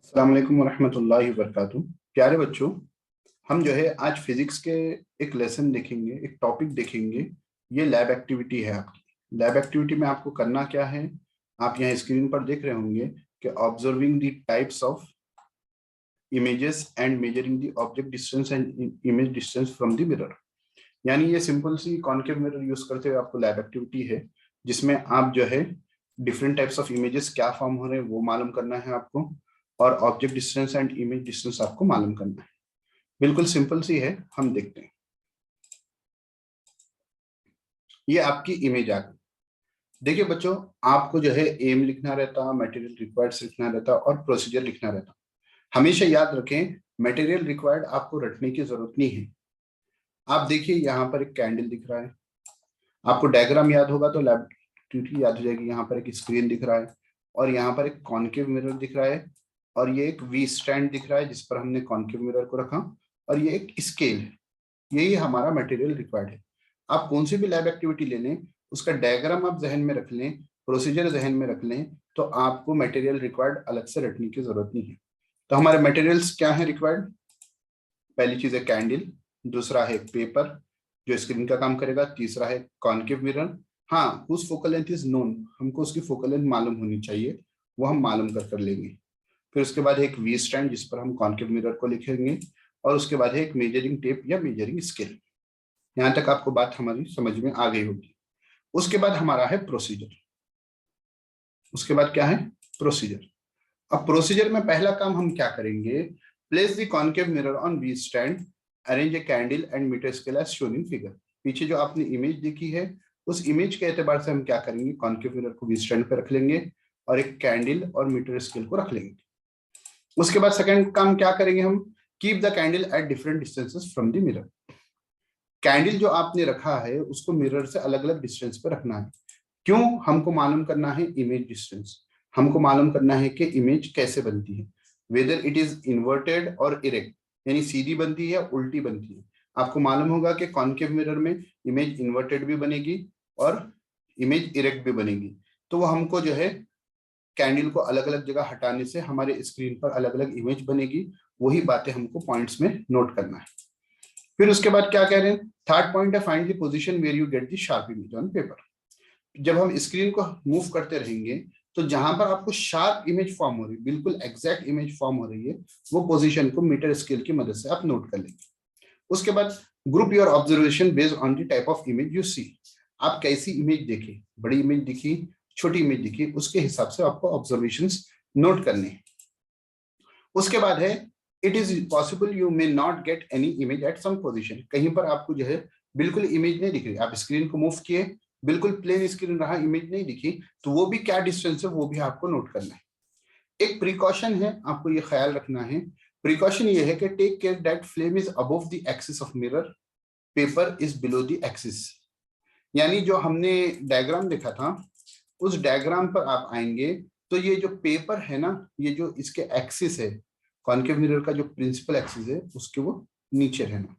अस्सलाम वालेकुम वरहमतुल्लाहि वबरकातुहू। प्यारे बच्चों, हम जो है आज फिजिक्स के एक लेसन देखेंगे, एक टॉपिक देखेंगे। ये लैब एक्टिविटी है आपकी। लैब एक्टिविटी में आपको करना क्या है, आप यहाँ स्क्रीन पर देख रहे होंगे कि observing the types of images and measuring the object distance and image distance from the mirror. यानी ये सिंपल सी कॉनकेव मिरर यूज करते हुए आपको लैब एक्टिविटी है, जिसमें आप जो है डिफरेंट टाइप्स ऑफ इमेजेस क्या फॉर्म हो रहे हैं वो मालूम करना है आपको, और object distance and image distance आपको मालूम करना है। बिल्कुल सिंपल सी है, हम देखते हैं। ये आपकी इमेज आ गई। देखिए बच्चों, आपको जो है एम लिखना रहता, मटेरियल रिक्वायर्ड्स लिखना रहता और प्रोसीजर लिखना रहता। हमेशा याद रखें, मटेरियल रिक्वायर्ड आपको रटने की जरूरत नहीं है। आप देखिए यहाँ पर एक कैंडल दिख रहा है, आपको डायग्राम याद होगा तो लैब एक्टिविटी याद हो जाएगी। यहाँ पर एक स्क्रीन दिख रहा है और यहाँ पर एक कॉनकेव मिरर दिख रहा है, और ये एक वी स्टैंड दिख रहा है जिस पर हमने कॉनकेव मिरर को रखा, और ये एक स्केल है। यही हमारा मटेरियल रिक्वायर्ड है। आप कौन सी भी लैब एक्टिविटी ले लें, उसका डायग्राम आप जहन में रख लें, प्रोसीजर जहन में रख लें, तो आपको मटेरियल रिक्वायर्ड अलग से रटने की जरूरत नहीं है। तो हमारे मटेरियल्स क्या है रिक्वायर्ड? पहली चीज है कैंडल, दूसरा है पेपर जो स्क्रीन का काम करेगा, तीसरा है कॉनकेव मिरर। हाँ, उस फोकल लेंथ इज नोन, हमको उसकी फोकल लेंथ मालूम होनी चाहिए, वो हम मालूम कर लेंगे। फिर उसके बाद है एक वी स्टैंड जिस पर हम कॉनकेव मिरर को लिखेंगे, और उसके बाद है एक मेजरिंग टेप या मेजरिंग स्केल। यहाँ तक आपको बात हमारी समझ में आ गई होगी। उसके बाद हमारा है प्रोसीजर। उसके बाद क्या है? प्रोसीजर। अब प्रोसीजर में पहला काम हम क्या करेंगे? Place the concave mirror on V stand, arrange a candle and meter scale as shown in figure. पीछे जो आपने इमेज देखी है, उस इमेज के एतबार से हम क्या करेंगे? कॉनकेव मिरर को वी स्टैंड पे रख लेंगे और एक कैंडल और मीटर स्केल को रख लेंगे। उसके बाद सेकंड काम क्या करेंगे हम? Keep the candle at different distances from the mirror. Candle जो आपने रखा है उसको मिरर से अलग अलग डिस्टेंस पे रखना है। क्यों? हमको मालूम करना है इमेज डिस्टेंस, हमको मालूम करना है कि इमेज कैसे बनती है, वेदर इट इज इन्वर्टेड और इरेक्ट, यानी सीधी बनती है उल्टी बनती है। आपको मालूम होगा कि कॉनकेव मिरर में इमेज इन्वर्टेड भी बनेगी और इमेज इरेक्ट भी बनेगी। तो वो हमको जो है कैंडल को अलग अलग जगह हटाने से हमारे स्क्रीन पर अलग अलग इमेज बनेगी। वही बातें हमको पॉइंट्स में नोट करना है। फिर उसके बाद क्या कह रहे हैं? थर्ड पॉइंट है find the position where you get the sharp image on paper. जब हम स्क्रीन को मूव करते रहेंगे तो जहां पर आपको शार्प इमेज फॉर्म हो रही है, बिल्कुल एग्जैक्ट इमेज फॉर्म हो रही है, वो पोजीशन को मीटर स्केल की मदद से आप नोट कर लेंगे। उसके बाद group your observation based on the type of image you see. आप कैसी इमेज देखे, बड़ी इमेज दिखी, छोटी इमेज दिखी, उसके हिसाब से आपको ऑब्जर्वेशंस नोट करने हैं। उसके बाद है it is possible you may not get any image at some position. कहीं पर आपको जो है बिल्कुल इमेज नहीं दिख रही, आप स्क्रीन को मूव किए, बिल्कुल प्लेन स्क्रीन रहा, इमेज नहीं दिखी, तो वो भी क्या डिस्टेंस है वो भी आपको नोट करना है। एक प्रिकॉशन है, आपको ये ख्याल रखना है। प्रिकॉशन ये है कि take care that flame is above the axis of mirror, paper is below the axis. यानी जो हमने डायग्राम देखा था, उस डायग्राम पर आप आएंगे तो ये जो पेपर है ना, ये जो इसके एक्सिस है, कॉनकेव मिरर का जो प्रिंसिपल एक्सिस है, उसके वो नीचे रहना।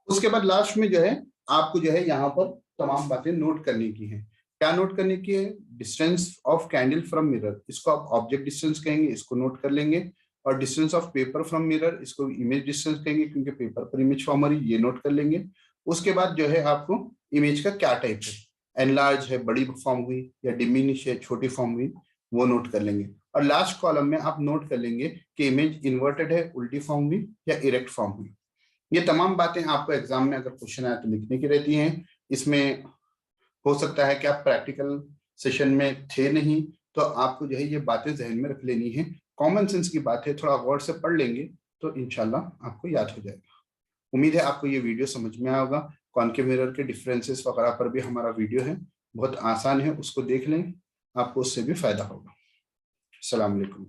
उसके बाद लास्ट में जो है आपको जो है यहाँ पर तमाम बातें नोट करने की है। क्या नोट करने की है? Distance of candle from mirror, इसको आप ऑब्जेक्ट डिस्टेंस कहेंगे, इसको नोट कर लेंगे। और distance of paper from mirror, इसको इमेज डिस्टेंस कहेंगे क्योंकि पेपर पर इमेज फॉर्म हो रही है, ये नोट कर लेंगे। उसके बाद जो है आपको इमेज का क्या टाइप है, एनलार्ज है, बड़ी फॉर्म हुई, या डिमिनिश है, छोटी फॉर्म हुई, वो नोट कर लेंगे। और लास्ट कॉलम में आप नोट कर लेंगे कि इमेज इन्वर्टेड है, उल्टी फॉर्म हुई या इरेक्ट फॉर्म हुई। ये तमाम बातें आपको एग्जाम में अगर क्वेश्चन आए तो लिखने की रहती हैं। इसमें हो सकता है कि आप प्रैक्टिकल सेशन में थे नहीं, तो आपको जो है ये बातें जहन में रख लेनी है। कॉमन सेंस की बात है, थोड़ा गौर से पढ़ लेंगे तो इंशाल्लाह आपको याद हो जाएगा। उम्मीद है आपको ये वीडियो समझ में आया होगा। कॉनकेव मिरर के डिफरेंसेस वगैरह पर भी हमारा वीडियो है, बहुत आसान है, उसको देख लें, आपको उससे भी फायदा होगा। अस्सलाम वालेकुम।